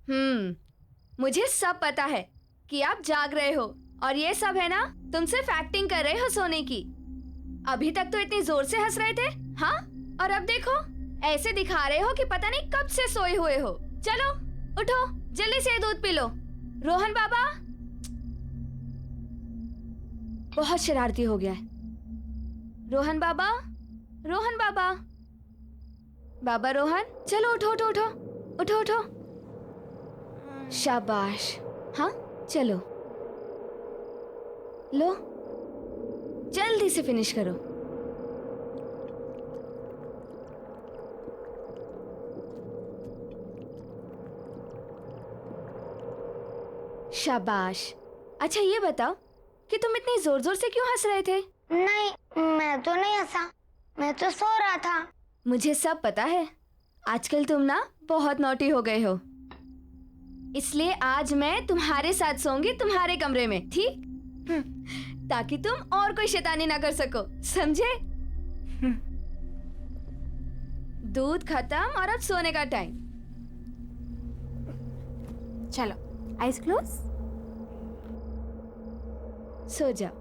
मुझे सब पता है कि आप जाग रहे हो और ये सब है ना, तुम सिर्फ एक्टिंग कर रहे हो सोने की। अभी तक तो इतनी जोर से हंस रहे थे, हाँ? और अब देखो ऐसे दिखा रहे हो कि पता नहीं कब से सोए हुए हो। चलो उठो, जल्दी से दूध पी लो। रोहन बाबा, बहुत शरारती हो गया है। रोहन बाबा, रोहन बाबा, बाबा रोहन, चलो उठो उठो उठो उठो उठो। शाबाश, हाँ चलो, लो जल्दी से फिनिश करो। शाबाश। अच्छा ये बताओ कि तुम इतनी जोर जोर से क्यों हंस रहे थे? नहीं, मैं तो नहीं हंसा, मैं तो सो रहा था। मुझे सब पता है, आजकल तुम ना बहुत नॉटी हो गए हो, इसलिए आज मैं तुम्हारे साथ सोऊंगी तुम्हारे कमरे में, ठीक? ताकि तुम और कोई शैतानी ना कर सको, समझे? दूध खत्म और अब सोने का टाइम। चलो आइज क्लोज, सो जाओ।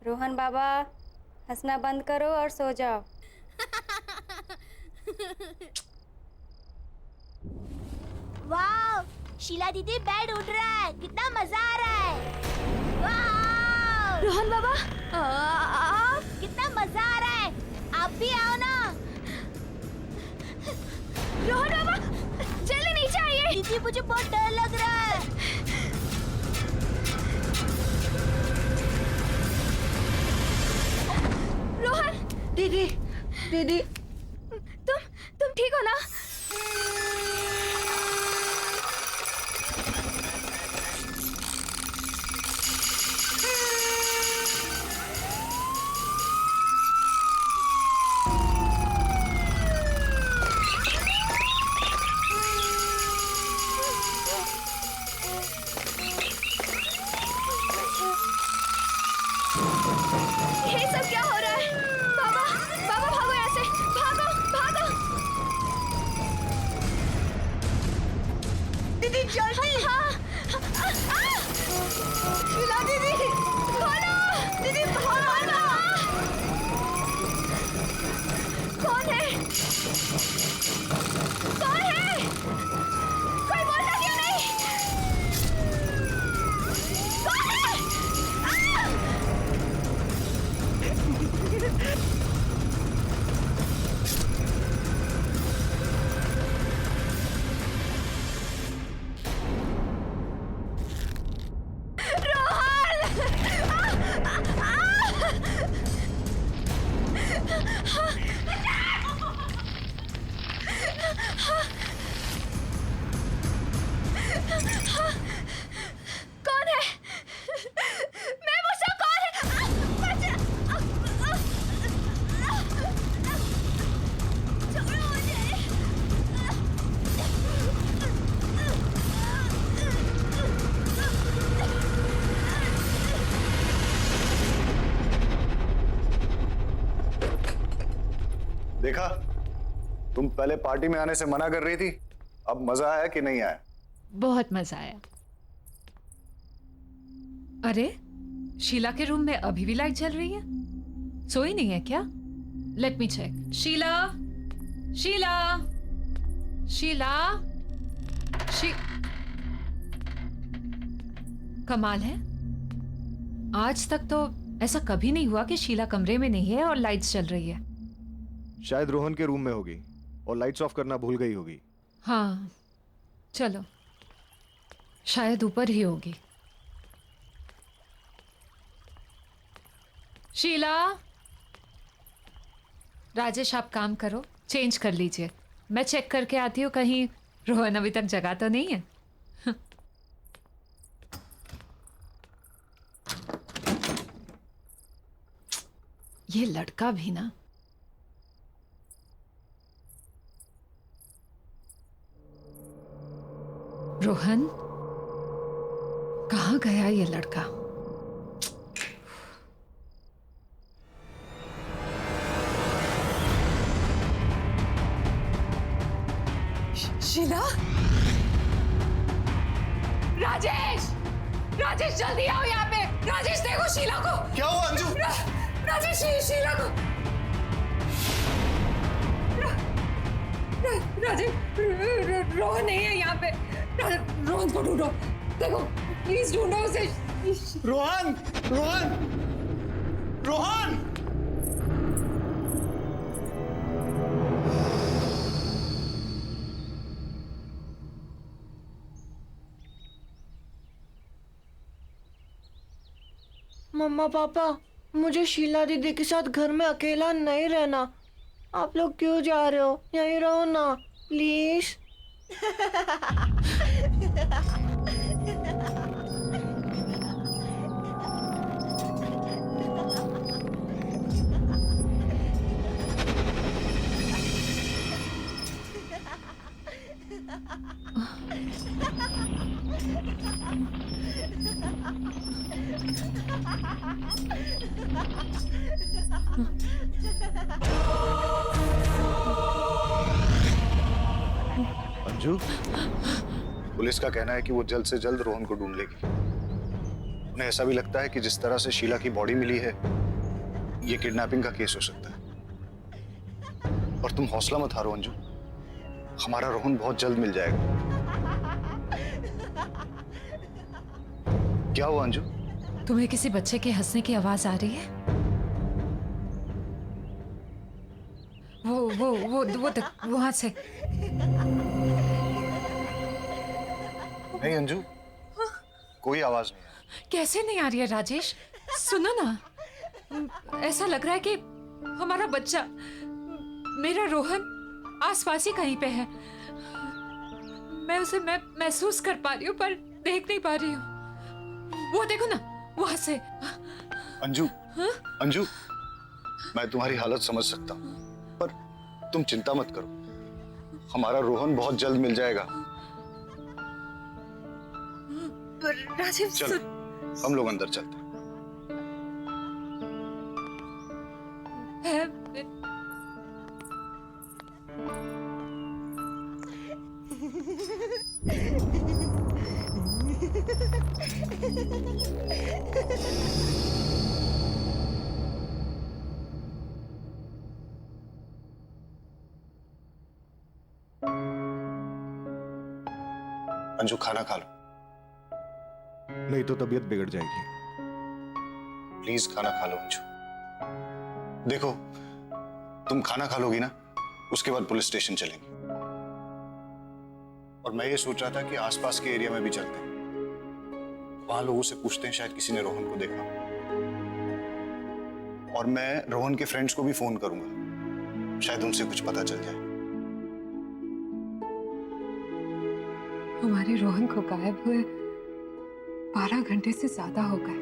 रोहन बाबा हंसना बंद करो और सो जाओ। वाह, शीला दीदी बेड उठ रहा है, कितना मजा आ रहा है। वाह, रोहन बाबा, कितना मजा आ रहा है, आप भी आओ ना। रोहन बाबा जल्दी नीचे आइए। दीदी मुझे बहुत डर लग रहा है। रोहन, दीदी, दीदी, तुम ठीक हो ना? ये सब क्या हो रहा है? बाबा, बाबा भागो यहाँ से, भागो, भागो। दीदी जल्दी! शीला दीदी, खोलो, दीदी भागो! कौन है? कौन है? कोई बोलता क्यों नहीं? कौन है? कौन है? मैं मुझसे कौन है? छोड़ो मुझे। देखा, तुम पहले पार्टी में आने से मना कर रही थी, अब मजा आया कि नहीं आया? बहुत मजा आया। अरे शीला के रूम में अभी भी लाइट जल रही है, सोई नहीं है क्या? Let me check. Sheela, Sheela, Sheela, कमाल है, आज तक तो ऐसा कभी नहीं हुआ कि शीला कमरे में नहीं है और लाइट्स जल रही है। शायद रोहन के रूम में होगी और लाइट्स ऑफ करना भूल गई होगी। हाँ चलो, शायद ऊपर ही होगी। शीला, राजेश आप काम करो, चेंज कर लीजिए। मैं चेक करके आती हूँ कहीं रोहन अभी तक जगा तो नहीं है। ये लड़का भी ना। रोहन, कहाँ गया ये लड़का? शीला, राजेश, राजेश जल्दी आओ यहाँ पे। राजेश देखो शीला को। क्या हुआ अंजू? राजेश शीला को। राजेश, रोहन नहीं है यहाँ पे। रोहन को ढूंढो, देखो प्लीज ढूंढो उसे। रोहन, रोहन, रोहन! मम्मा पापा, मुझे शीला दीदी के साथ घर में अकेला नहीं रहना। आप लोग क्यों जा रहे हो? यहीं रहो ना प्लीज। अंजू, पुलिस का कहना है कि वो जल्द से जल्द रोहन को ढूंढ लेगी। उन्हें ऐसा भी लगता है कि जिस तरह से शीला की बॉडी मिली है, ये किडनैपिंग का केस हो सकता है। और तुम हौसला मत हारो अंजू, हमारा रोहन बहुत जल्द मिल जाएगा। क्या हुआ अंजू? तुम्हें किसी बच्चे के हंसने की आवाज आ रही है? वो वहां से। नहीं अंजू, कोई आवाज नहीं है। कैसे नहीं आ रही है राजेश? सुनो ना, ऐसा लग रहा है कि हमारा बच्चा, मेरा रोहन आसपास ही कहीं पे है। मैं उसे महसूस कर पा रही हूँ पर देख नहीं पा रही हूँ। वो देखो ना, वहां से। अंजू, अंजू, मैं तुम्हारी हालत समझ सकता हूँ, पर तुम चिंता मत करो, हमारा रोहन बहुत जल्द मिल जाएगा। राजेश, चलो, हम लोग अंदर चलते हैं। अंजू, खाना खा लो। नहीं तो तबीयत बिगड़ जाएगी। प्लीज खाना खा लो अंजू। देखो, तुम खाना खा लोगी ना, उसके बाद पुलिस स्टेशन चलेंगे। और मैं ये सोच रहा था कि आसपास के एरिया में भी चलते हैं, वहां लोगों से पूछते हैं, शायद किसी ने रोहन को देखा। और मैं रोहन के फ्रेंड्स को भी फोन करूंगा, शायद उनसे कुछ पता चल जाए। हमारे रोहन को गायब हुए 12 घंटे से ज्यादा हो गए।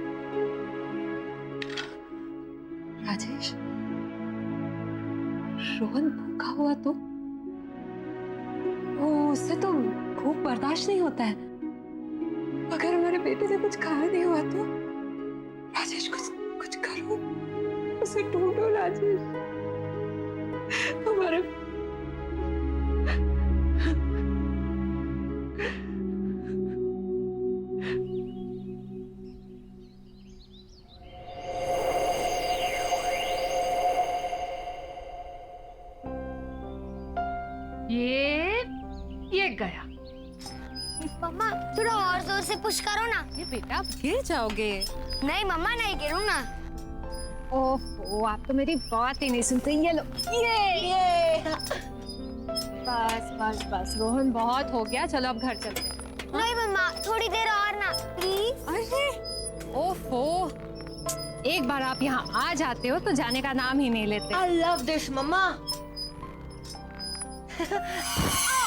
राजेश, रोहन भूखा हुआ तो उससे तो भूख बर्दाश्त नहीं होता है। अगर हमारे बेटे से कुछ खाया नहीं हुआ तो राजेश, कुछ करो, उसे ढूंढो राजेश। हमारे ये गया। मम्मा, थोड़ा और जोर से पुश करो ना। ये बेटा, आप गिर जाओगे। नहीं मम्मा, नहीं गिरूँ ना। ओह, आप तो मेरी बात ही नहीं सुनते। ये लो, ये बस बस बस, रोहन बहुत हो गया, चलो अब घर चलते हैं। नहीं मम्मा, थोड़ी देर और ना प्लीज। अरे ओफो, एक बार आप यहाँ आ जाते हो तो जाने का नाम ही नहीं लेते। I love this, मम्मा।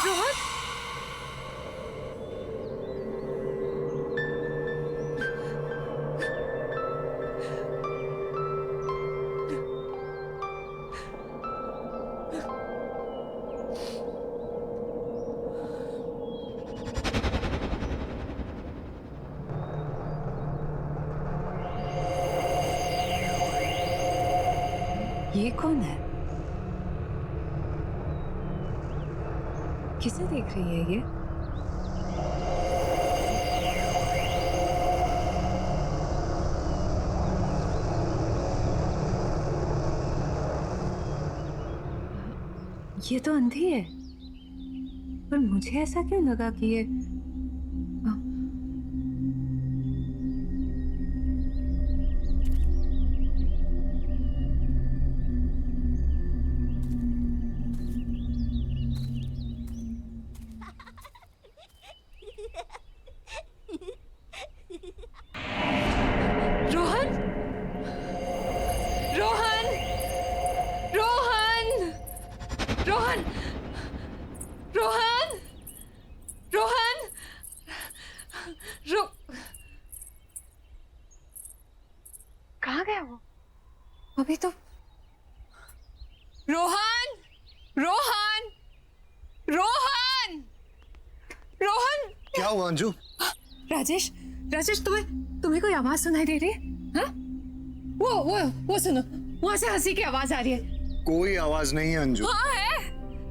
रोहन, ये कौन है? किसे देख रही है ये? ये तो अंधी है, पर मुझे ऐसा क्यों लगा कि ये रोहन, रोहन, रोहन, रोहन, रोहन, रोहन, कहाँ गया वो? अभी तो रोहन, रोहन, रोहन, रोहन। क्या हुआ अंजू? राजेश, राजेश तुम्हें कोई आवाज सुनाई दे रही है? हाँ? वो सुनो, वहां से हंसी की आवाज आ रही है। कोई आवाज नहीं है अंजू। हाँ है,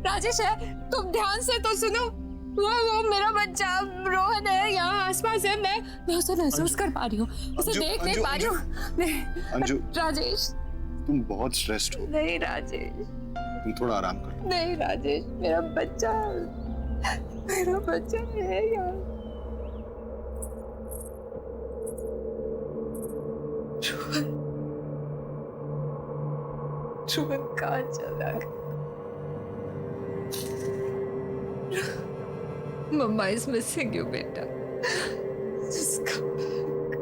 राजेश है, तुम ध्यान से तो सुनो। वो मेरा बच्चा रोहन है, यहाँ आसपास है। मैं उसे महसूस कर पा रही हूँ, उसे अंजू, देख नहीं अंजू, पा रही हूँ। नहीं अंजू, राजेश, तुम बहुत स्ट्रेस्ड हो, नहीं राजेश, तुम थोड़ा आराम करो। नहीं राजेश, मेरा बच्चा है यार। रोहन कहाँ चला गया? मम्मा इज मिसिंग यू बेटा। Just come back.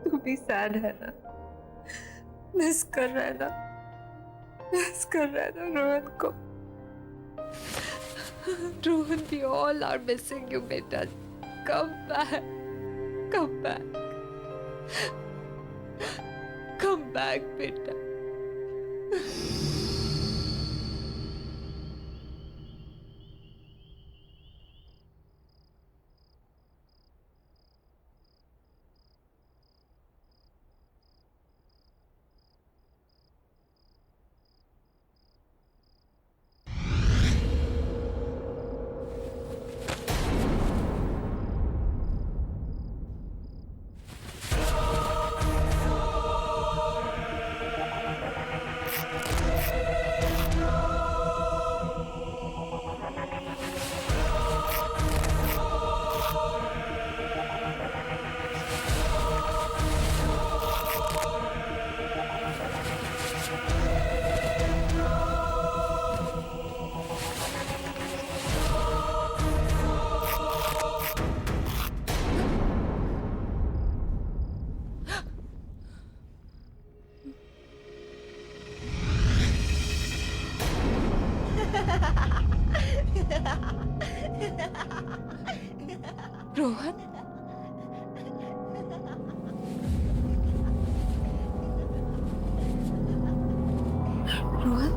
तू भी सैड है ना? मिस कर रहा है ना? मिस कर रहा है ना रोहन को? Rohan, we all are missing you बेटा। Come back, come back, come back बेटा। रोहन, रोहन,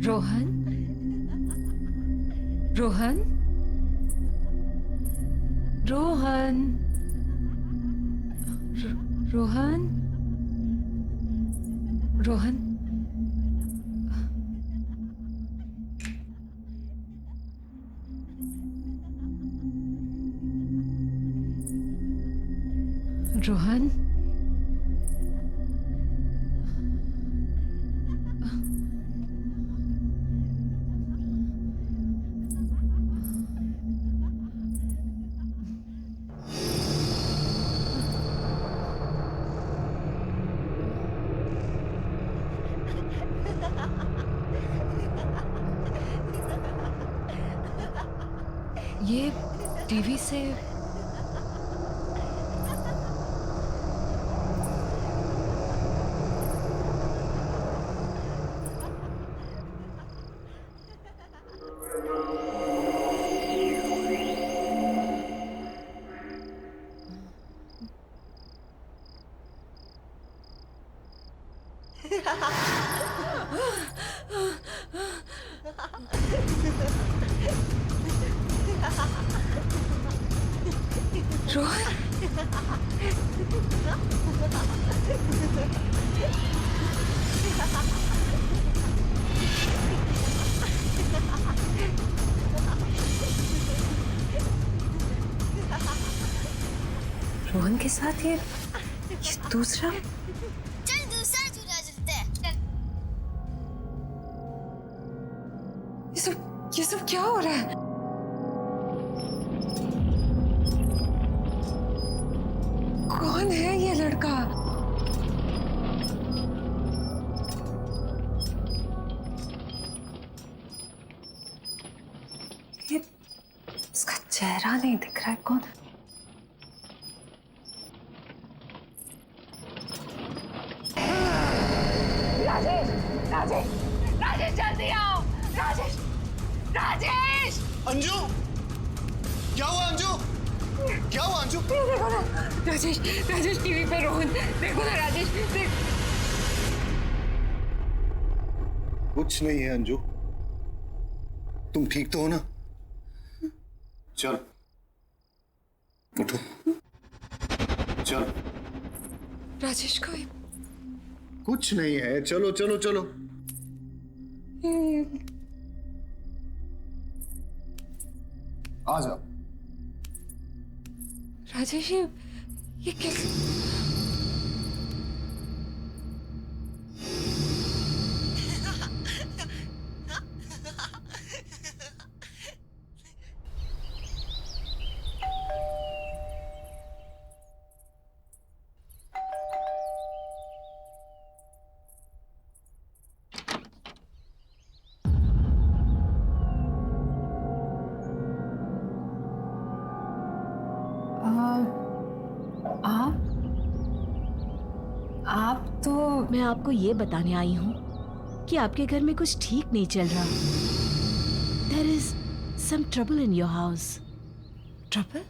रोहन, रोहन, रोहन, रोहन, रोहन, ये टीवी से रोहन, रोहन के साथ ये दूसरा चल दूसरा चूजा चलते हैं। ये सब क्या हो रहा है? कौन है ये लड़का? ये इसका चेहरा नहीं दिख रहा है, कौन है? राजेश, राजेश, राजेश जल्दी आओ! राजेश, राजेश! अंजू, क्या हुआ अंजू? क्या हुआ अंजू? देखो ना, राजेश, राजेश टीवी पे रोहन, देखो ना राजेश, देख। कुछ नहीं है अंजू, तुम ठीक तो हो ना? चल उठो, चल। राजेश को कुछ नहीं है, चलो चलो चलो। आ जाओ। राजेश, ये कैसे? आप तो मैं आपको ये बताने आई हूँ कि आपके घर में कुछ ठीक नहीं चल रहा। There is some trouble in your house. Trouble?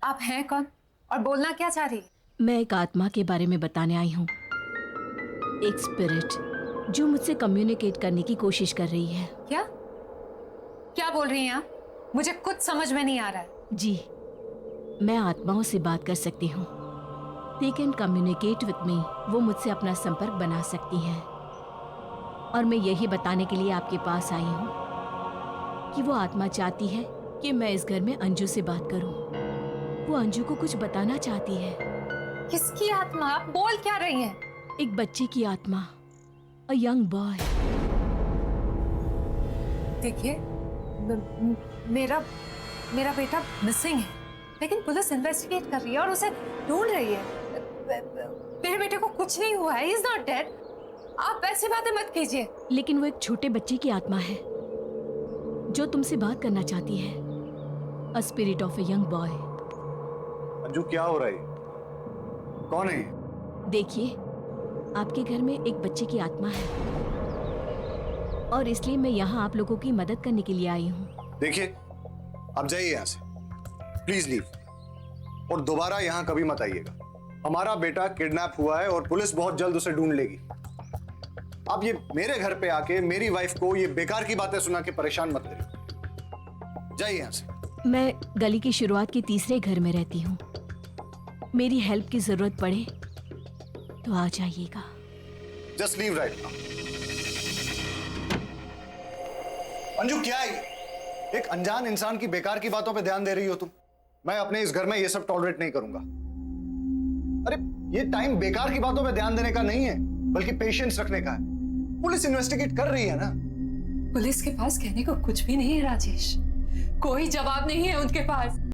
आप हैं कौन और बोलना क्या चाह रही? मैं एक आत्मा के बारे में बताने आई हूँ, एक स्पिरिट जो मुझसे कम्युनिकेट करने की कोशिश कर रही है। क्या क्या बोल रही हैं आप? मुझे कुछ समझ में नहीं आ रहा है। जी, मैं आत्माओं से बात कर सकती हूँ। They can communicate with me. वो मुझसे अपना संपर्क बना सकती हैं। और मैं यही बताने के लिए आपके पास आई हूँ कि वो आत्मा चाहती है कि मैं इस घर में अंजू से बात करूँ। वो अंजू को कुछ बताना चाहती है। किसकी आत्मा? आप बोल क्या रही हैं? एक बच्चे की आत्मा, a young boy. देखिए, मेरा बेटा मिसिंग है, लेकिन पुलिस इन्वेस्टिगेट कर रही है और उसे ढूंढ रही है। मेरे बेटे को कुछ नहीं हुआ है, he is not dead. आप ऐसी बातें मत कीजिए। लेकिन वो एक छोटे बच्चे की आत्मा है जो तुमसे बात करना चाहती है। A spirit of a young boy. Anju, क्या हो रहा है? कौन है? देखिए, आपके घर में एक बच्चे की आत्मा है और इसलिए मैं यहाँ आप लोगों की मदद करने के लिए आई हूँ। देखिए, आप जाइए यहाँ से, प्लीज लीव, और दोबारा यहाँ कभी मत आइएगा। हमारा बेटा किडनैप हुआ है और पुलिस बहुत जल्द उसे ढूंढ लेगी। आप ये मेरे घर पे आके मेरी वाइफ को ये बेकार की बातें सुना के परेशान मत करिए। जाइए यहाँ से। मैं गली की शुरुआत के तीसरे घर में रहती हूँ। मेरी हेल्प की जरूरत पड़े तो आ जाइएगा। Just leave right now. Anju, क्या है ये? एक अनजान इंसान की बेकार की बातों पे ध्यान दे रही हो तुम। मैं अपने इस घर में ये सब टॉलरेट नहीं करूंगा। अरे, ये टाइम बेकार की बातों पे ध्यान देने का नहीं है, बल्कि पेशेंस रखने का है। पुलिस इन्वेस्टिगेट कर रही है ना। पुलिस के पास कहने को कुछ भी नहीं है राजेश, कोई जवाब नहीं है उनके पास।